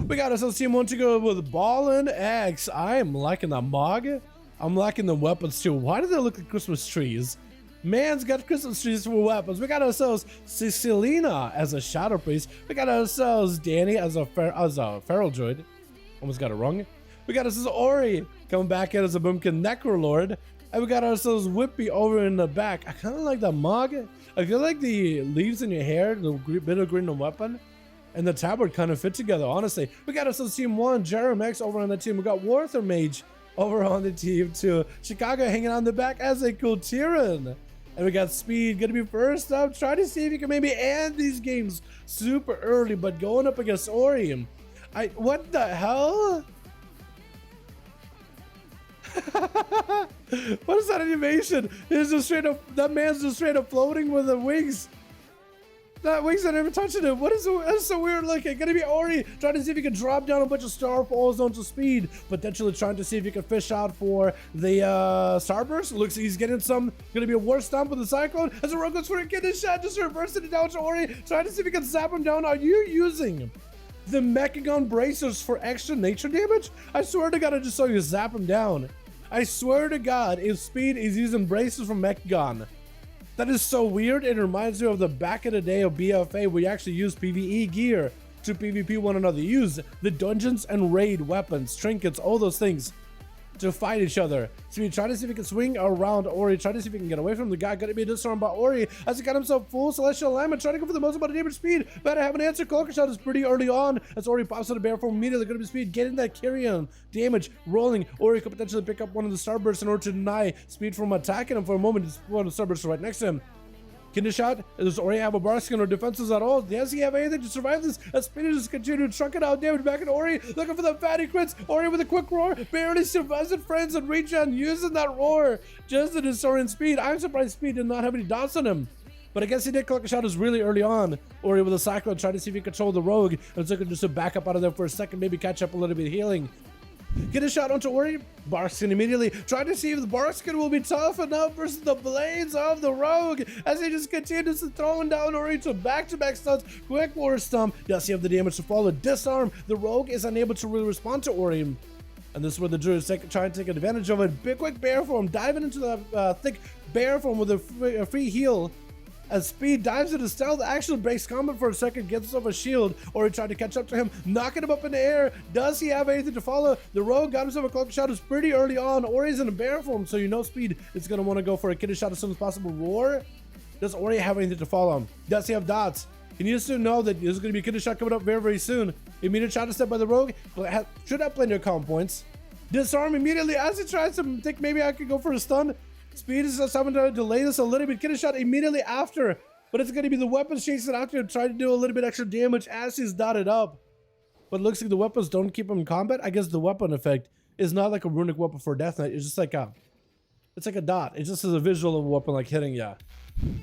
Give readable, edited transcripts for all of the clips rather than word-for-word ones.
We got ourselves team 1 to go with Ball and X. I am liking the mog. I'm liking the weapons too. Why do they look like Christmas trees? Man's got Christmas trees for weapons. We got ourselves Cecilina as a Shadow Priest. We got ourselves Danny as a Feral Druid. Almost got it wrong. We got ourselves Ori coming back in as a Boomkin Necrolord. And we got ourselves Whippy over in the back. I kind of like the mog. I feel like the leaves in your hair, the bit of green on weapon, and the tabard kind of fit together, honestly. We got ourselves team 1, Jerem X over on the team. We got Warther Mage over on the team 2. Chicago hanging on the back as a cool Tyrann. And we got Speed gonna be first up. Try to see if you can maybe end these games super early, but going up against Ori. What the hell? What is that animation? It's just straight up, that man's just straight up floating with the wings. That wings are never touching him. What is it? That's so weird looking. Gonna be Ori trying to see if he can drop down a bunch of starfalls onto Speed. Potentially trying to see if he can fish out for the starburst. Looks like he's getting some. Gonna be a war stomp with the cyclone. As the rogue goes for a kidney shot, just reversing it down to Ori. Trying to see if he can zap him down. Are you using the Mechagon bracers for extra nature damage? I swear to God, I just saw you zap him down. I swear to God, if Speed is using bracers from Mechagon. That is so weird. It reminds me of the back in the day of BFA where you actually use PvE gear to PvP one another. You use the dungeons and raid weapons, trinkets, all those things to fight each other. So we try to see if we can swing around Ori, try to see if we can get away from the guy. Gonna be disarmed by Ori as he got himself full celestial alignment, trying to go for the most amount of damage speed. Better have an answer. Cloaker shot is pretty early on as Ori pops out of bear form immediately. Gonna be Speed getting that carry-on damage rolling. Ori could potentially pick up one of the starbursts in order to deny Speed from attacking him for a moment. One of the starbursts right next to him. Kidney shot. Does Ori have a bar skin or defenses at all? Does he have anything to survive this? As Speed just continued to truck it out damage back at Ori, looking for the fatty crits. Ori with a quick roar, barely survives it, friends, and regen using that roar just to destroy Speed. I'm surprised Speed did not have any dots on him. But I guess he did collect a shot as really early on. Ori with a cyclone, trying to see if he can control the rogue. And it's looking just to back up out of there for a second, maybe catch up a little bit of healing. Get a shot onto Ori. Barkskin immediately trying to see if the Barkskin will be tough enough versus the blades of the rogue as he just continues to throwing down Ori to back-to-back stuns. Quick war stomp. Does he have the damage to follow? Disarm. The rogue is unable to really respond to Ori. And this is where the Druid is trying to take advantage of it. Big quick bear form, diving into the thick bear form with a free heal. As Speed dives into stealth, actually breaks combat for a second, gets himself a shield, or he tried to catch up to him, knocking him up in the air. Does he have anything to follow? The rogue got himself a cloak shot. It's pretty early on. Ori's in a bear form, so you know Speed is going to want to go for a kidney shot as soon as possible. Roar. Does Ori have anything to follow him? Does he have dots? He needs to know that there's going to be a kidney shot coming up very, very soon. Immediate shot step by the rogue, but should have plenty of calm points. Disarm immediately as he tries to think maybe I could go for a stun. Speed is having to delay this a little bit. Get a shot immediately after, but it's going to be the weapons chasing after him, trying to do a little bit extra damage as he's dotted up. But it looks like the weapons don't keep him in combat. I guess the weapon effect is not like a runic weapon for Death Knight. It's just like it's like a dot. It just is a visual of a weapon like hitting ya.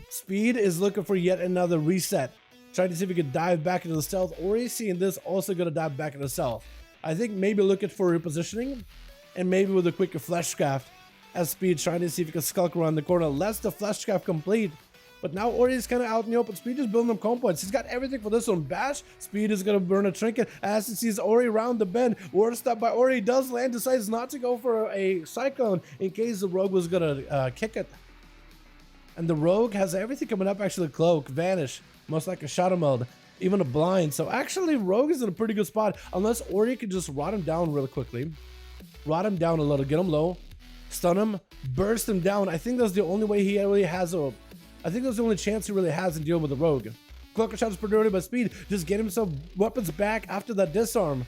Speed is looking for yet another reset, trying to see if he can dive back into the stealth. Ori seeing this also going to dive back into stealth. I think maybe looking for repositioning, and maybe with a quicker flesh craft. As Speed trying to see if he can skulk around the corner, lets the flesh craft complete. But now Ori is kind of out in the open. Speed is building up comp points. He's got everything for this one. Bash. Speed is going to burn a trinket as he sees Ori around the bend. Word stop by Ori does land. Decides not to go for a cyclone in case the rogue was going to kick it. And the rogue has everything coming up. Actually, cloak, vanish, most like a shadow meld, even a blind. So actually, rogue is in a pretty good spot unless Ori can just rot him down really quickly. Rot him down a little, get him low, stun him, burst him down. I think that's the only way he really has I think that's the only chance he really has in dealing with the rogue. Cloaker shot is pretty early by Speed. Just get himself weapons back after that disarm.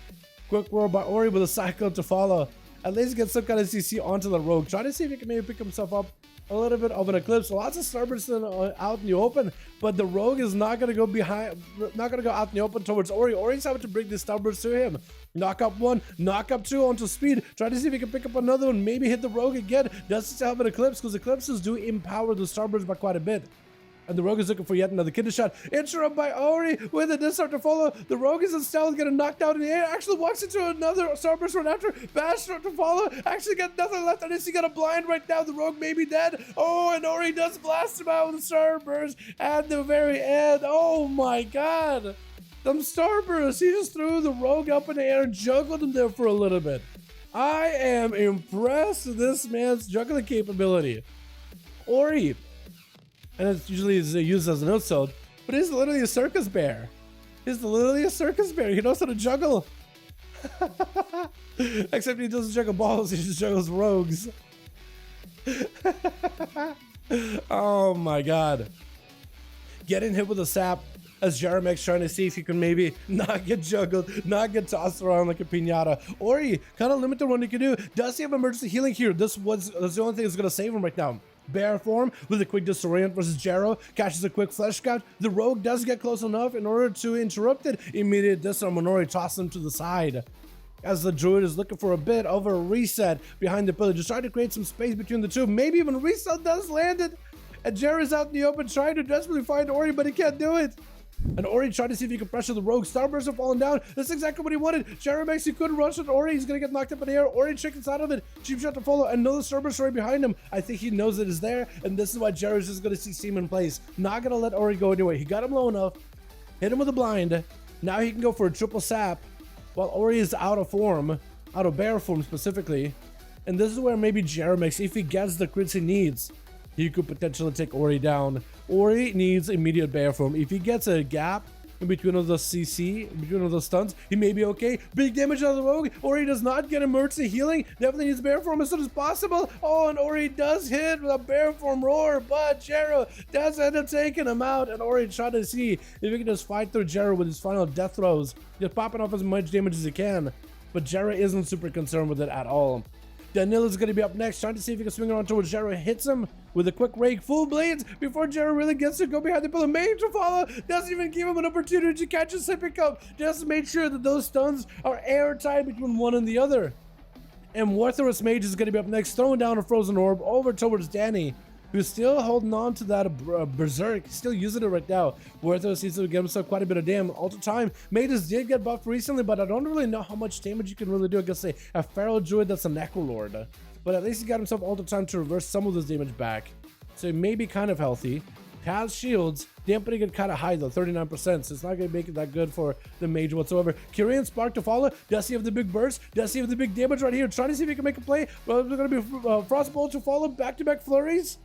Quick roar by Ori with a cyclone to follow. At least get some kind of CC onto the rogue. Try to see if he can maybe pick himself up a little bit of an eclipse. Lots of starbursts out in the open, but the rogue is not going to go behind, not going to go out in the open towards Ori. Ori's having to bring the starburst to him. Knock up one, knock up two onto Speed. Try to see if he can pick up another one, maybe hit the rogue again. Does still have an eclipse because eclipses do empower the starburst by quite a bit. And the rogue is looking for yet another kidney shot. Interrupt by Ori with a disarm to follow. The rogue is in stealth, getting knocked out in the air. Actually walks into another starburst right after. Bash to follow. Actually got nothing left. And he got a blind right now. The rogue may be dead. Oh, and Ori does blast him out with a starburst at the very end. Oh my god. Them starbursts. He just threw the rogue up in the air and juggled him there for a little bit. I am impressed with this man's juggling capability. Ori, and it's usually used as an insult, but he's literally a circus bear. He's literally a circus bear. He knows how to juggle. Except he doesn't juggle balls, he just juggles rogues. Oh my god. Getting hit with a sap as Jaromex's trying to see if he can maybe not get juggled, not get tossed around like a piñata. Ori, kind of limited what he can do. Does he have emergency healing here? That's the only thing that's going to save him right now. Bear form with a quick disorient versus Jaro, catches a quick flesh scout. The rogue does get close enough in order to interrupt it. Immediate disarm and Ori tosses him to the side. As the druid is looking for a bit of a reset behind the pillar, just trying to create some space between the two. Maybe even a reset does land it. And Jaro is out in the open trying to desperately find Ori, but he can't do it. And Ori tried to see if he could pressure the rogue. Starbursts are falling down. That's exactly what he wanted. Jaromix, he couldn't rush at Ori. He's going to get knocked up in the air. Ori chickens out of it. Cheap shot to follow. Another Starburst right behind him. I think he knows it is there. And this is why Jaro's just going to see Seam in place. Not going to let Ori go anyway. He got him low enough. Hit him with a blind. Now he can go for a triple sap. While Ori is out of form. Out of bear form specifically. And this is where maybe Jaromix, if he gets the crits he needs, he could potentially take Ori down. Ori needs immediate bear form. If he gets a gap in between of those CC, in between of those stuns, he may be okay. Big damage on the rogue. Ori does not get emergency healing. Definitely needs bear form as soon as possible. Oh, and Ori does hit with a bear form roar, but Jaro does end up taking him out. And Ori trying to see if he can just fight through Jaro with his final death throws, just popping off as much damage as he can. But Jaro isn't super concerned with it at all. Daniel is going to be up next, trying to see if he can swing around towards Jaro. Hits him with a quick rake, full blades before Jaro really gets to go behind the pillar. Mage to follow, doesn't even give him an opportunity to catch a sipping cup. Just made sure that those stuns are airtight between one and the other. And Worthless Mage is going to be up next, throwing down a frozen orb over towards Danny, who's still holding on to that berserk, still using it right now. Worthless seems to get himself quite a bit of damage. Ultra time, Mages did get buffed recently, but I don't really know how much damage you can really do against a feral druid that's a necrolord. But at least he got himself ultra time to reverse some of this damage back. So he may be kind of healthy. Has shields, dampening it kind of high though, 39%, so it's not going to make it that good for the mage whatsoever. Kyrian Spark to follow. Does he have the big burst? Does he have the big damage right here? Trying to see if he can make a play. Well, there's going to be Frostbolt to follow, back-to-back flurries.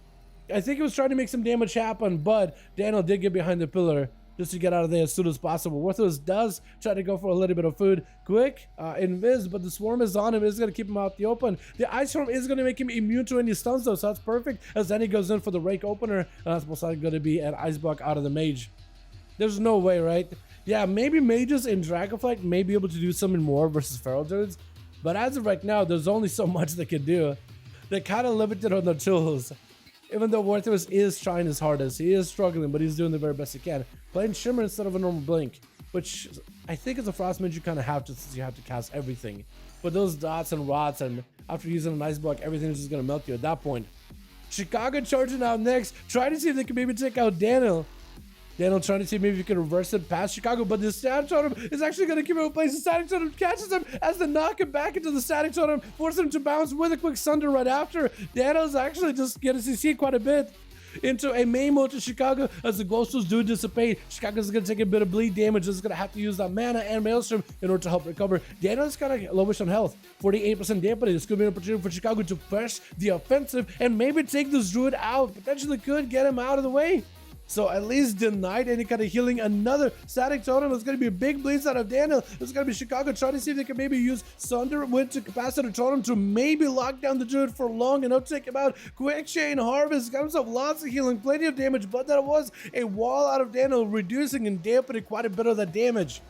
I think he was trying to make some damage happen, but Daniel did get behind the pillar just to get out of there as soon as possible. Worthless does try to go for a little bit of food. Quick, invis, but the swarm is on him. It's going to keep him out the open. The ice storm is going to make him immune to any stuns though, so that's perfect. As then he goes in for the rake opener, and that's most likely going to be an ice block out of the mage. There's no way, right? Yeah, maybe mages in Dragonflight may be able to do something more versus feral druids, but as of right now, there's only so much they can do. They're kind of limited on their tools. Even though Worthless is trying his hardest, he is struggling, but he's doing the very best he can. Playing Shimmer instead of a normal Blink, which I think as a Frost Mage you kind of have to, since you have to cast everything. But those dots and rots, and after using an ice block, everything is just going to melt you at that point. Chicago charging out next, trying to see if they can maybe take out Daniel. Daniel trying to see maybe if he can reverse it past Chicago, but the static totem is actually going to keep him in place. The static totem catches him as they knock him back into the static totem, forcing him to bounce with a quick sunder right after. Daniel's actually just getting CC quite a bit into a main mode to Chicago as the glowstones do dissipate. Chicago's going to take a bit of bleed damage. Is going to have to use that mana and Maelstrom in order to help recover. Daniel's kind of lowish on health, 48% dampening. It's going to be an opportunity for Chicago to push the offensive and maybe take this druid out. Potentially could get him out of the way. So at least denied any kind of healing. Another static totem. It's going to be a big bleeds out of Daniel. It's going to be Chicago trying to see if they can maybe use Sunder Wind to capacitor totem to maybe lock down the druid for long enough to take him out. Quick Chain Harvest. Got himself lots of healing, plenty of damage, but that was a wall out of Daniel, reducing and dampening quite a bit of that damage.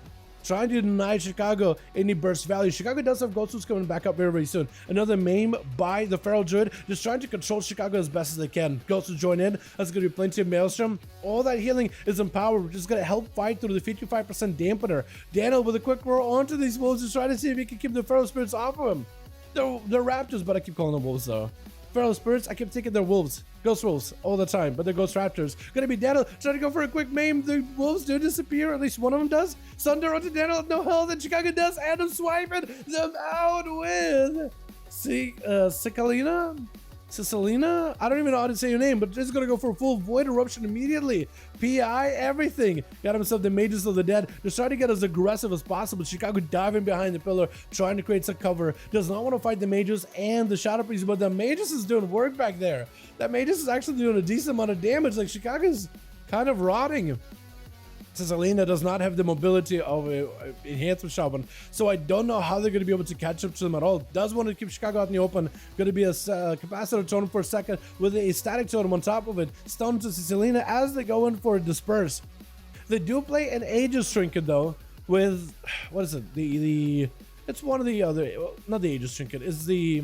Trying to deny Chicago any burst value. Chicago does have Ghost Tools coming back up very, very soon. Another maim by the Feral Druid, just trying to control Chicago as best as they can. Ghost Tools join in. That's going to be plenty of Maelstrom. All that healing is empowered. We're just going to help fight through the 55% dampener. Daniel with a quick roll onto these wolves, just trying to see if he can keep the Feral Spirits off of him. They're raptors, but I keep calling them wolves though. Feral Spirits, I keep thinking they're wolves. Ghost wolves all the time, but they're ghost raptors. Gonna be Daniel trying to go for a quick maim. The wolves do disappear, at least one of them does. Sunder onto Daniel, no health, and Chicago does, and I'm swiping them out with Cikalina. Cicilina? I don't even know how to say your name, but just gonna go for a full Void Eruption immediately. PI, everything. Got himself the Mages of the Dead. They're trying to get as aggressive as possible. Chicago diving behind the pillar, trying to create some cover. Does not want to fight the Mages and the Shadow Priest, but the Mages is doing work back there. That Mages is actually doing a decent amount of damage. Like, Chicago's kind of rotting. Cicilina does not have the mobility of an enhancement shaman, so I don't know how they're going to be able to catch up to them at all. Does want to keep Chicago out in the open. Going to be a capacitor totem for a second with a static totem on top of it. Stun to Cicilina as they go in for a disperse. They do play an Aegis Trinket though with, what is it? It's one of the other, well, not the Aegis Trinket, it's the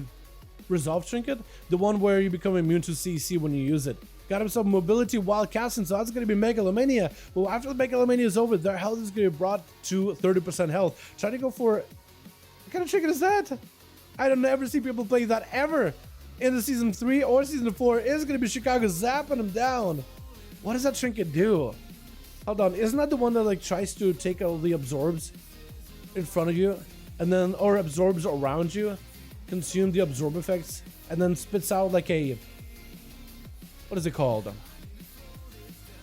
Resolve Trinket, the one where you become immune to CC when you use it. Got himself mobility while casting, so that's going to be Megalomania. Well, after the Megalomania is over, their health is going to be brought to 30% health. Trying to go for... What kind of trinket is that? I don't ever see people play that ever. In the Season 3 or Season 4, is going to be Chicago zapping him down. What does that trinket do? Hold on, isn't that the one that like tries to take all the absorbs in front of you? And then, or absorbs around you? Consume the absorb effects? And then spits out like a... What is it called?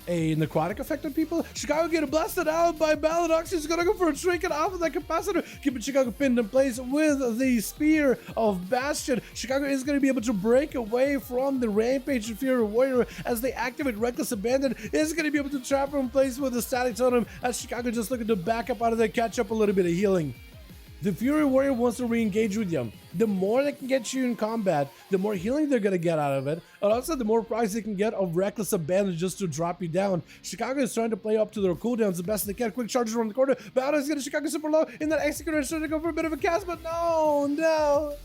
A necrotic effect on people? Chicago getting blasted out by Balanox. He's gonna go for a trinket off of that capacitor. Keeping Chicago pinned in place with the Spear of Bastion. Chicago is gonna be able to break away from the Rampage Fury Warrior as they activate Reckless Abandon. Is gonna be able to trap her in place with the Static Totem as Chicago just looking to back up out of there, catch up a little bit of healing. The Fury Warrior wants to re-engage with you. The more they can get you in combat, the more healing they're going to get out of it. And also, the more prize they can get of Reckless Abandon just to drop you down. Chicago is trying to play up to their cooldowns the best they can. Quick charges around the corner. Balor is going to Chicago super low. In that Executor is trying to go for a bit of a cast, but no.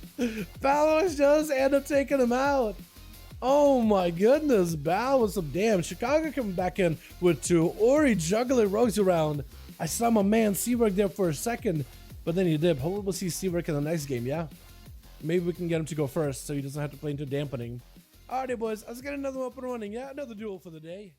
Balor does end up taking him out. Oh my goodness. Bal with some damn. Chicago coming back in with 2. Ori juggling rogues around. I saw my man Seawork there for a second. But then he did. Hopefully we'll see Seawork in the next game, yeah? Maybe we can get him to go first so he doesn't have to play into dampening. Alrighty, boys. Let's get another one up and running, yeah? Another duel for the day.